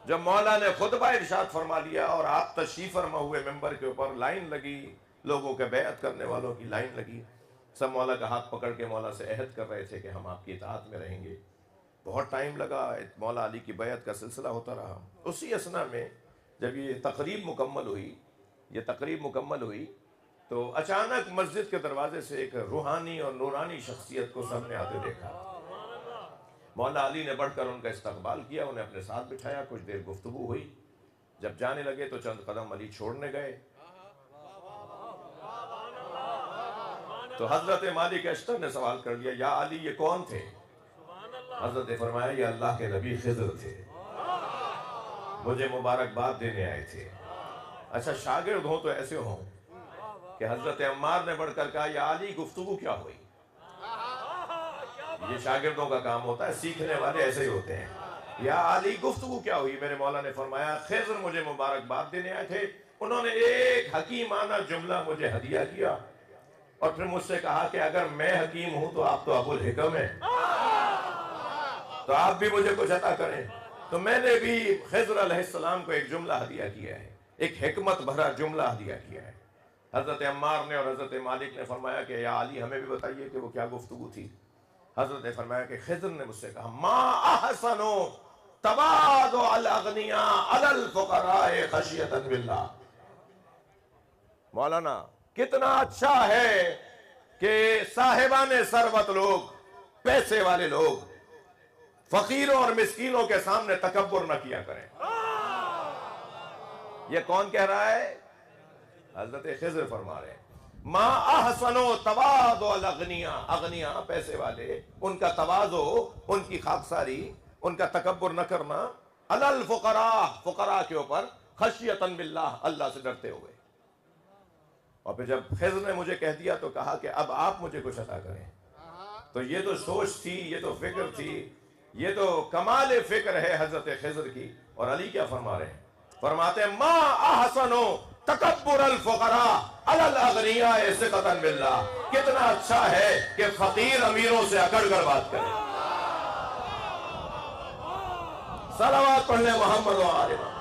جب مولا نے خطبہ ارشاد فرما لیا اور آپ تشریف فرما ہوئے ممبر کے اوپر، لائن لگی، لوگوں کے بیعت کرنے والوں کی لائن لگی، سب مولا کا ہاتھ پکڑ کے مولا سے عہد کر رہے تھے کہ ہم آپ کی اطاعت میں رہیں گے۔ بہت ٹائم لگا، مولا علی کی بیعت کا سلسلہ ہوتا رہا۔ اسی اثنا میں جب یہ تقریب مکمل ہوئی تو اچانک مسجد کے دروازے سے ایک روحانی اور نورانی شخصیت کو سامنے آتے دیکھا۔ مولا علی نے بڑھ کر ان کا استقبال کیا، انہیں اپنے ساتھ بٹھایا، کچھ دیر گفتگو ہوئی۔ جب جانے لگے تو چند قدم علی چھوڑنے گئے تو حضرت مالک اشتر نے سوال کر لیا، یا علی یہ کون تھے؟ حضرت نے فرمایا یہ اللہ کے نبی خضر تھے، مجھے مبارکباد دینے آئے تھے۔ اچھا شاگرد ہوں تو ایسے ہوں کہ حضرت عمار نے بڑھ کر کہا یا علی گفتگو کیا ہوئی؟ یہ شاگردوں کا کام ہوتا ہے، سیکھنے والے ایسے ہی ہوتے ہیں۔ یا علی گفتگو کیا ہوئی؟ میرے مولا نے فرمایا خضر مجھے مبارکباد دینے آئے تھے، انہوں نے ایک حکیمانہ جملہ مجھے ہدیہ کیا اور پھر مجھ سے کہا کہ اگر میں حکیم ہوں تو آپ تو ابو الحکم ہیں، تو آپ بھی مجھے کچھ عطا کریں۔ تو میں نے بھی خضر علیہ السلام کو ایک جملہ ہدیہ کیا ہے، ایک حکمت بھرا جملہ ہدیہ کیا ہے۔ حضرت عمار نے اور حضرت مالک نے فرمایا کہ یا علی ہمیں بھی بتائیے کہ وہ کیا گفتگو تھی۔ حضرت نے فرمایا کہ خضر نے مجھ سے کہا ما احسنو تواضع الاغنیاء علی الفقراء خشیۃ باللہ۔ مولانا کتنا اچھا ہے کہ صاحبان ثروت لوگ، پیسے والے لوگ فقیروں اور مسکینوں کے سامنے تکبر نہ کیا کریں۔ یہ کون کہہ رہا ہے؟ حضرت خضر فرما رہے ہیں ما احسنو تواضع الاغنیاء، اغنیاء پیسے والے، ان کا تواضع، ان کی خاکساری، ان کا تکبر نہ کرنا، علی الفقراء، فقراء کے اوپر، خشیۃ باللہ، اللہ سے ڈرتے ہوئے۔ اور پھر جب خضر نے مجھے کہہ دیا تو کہا کہ اب آپ مجھے کچھ عطا کریں۔ تو یہ تو سوچ تھی، یہ تو فکر تھی، یہ تو کمال فکر ہے حضرت خضر کی۔ اور علی کیا فرما رہے ہیں؟ فرماتے ہیں ما احسنو تکبر الفقراء علی الاغنیاء ثقۃ باللہ۔ کتنا اچھا ہے کہ فقیر امیروں سے اکڑ کر بات کرے۔ صلوات پڑھ لیں محمد و آل محمد۔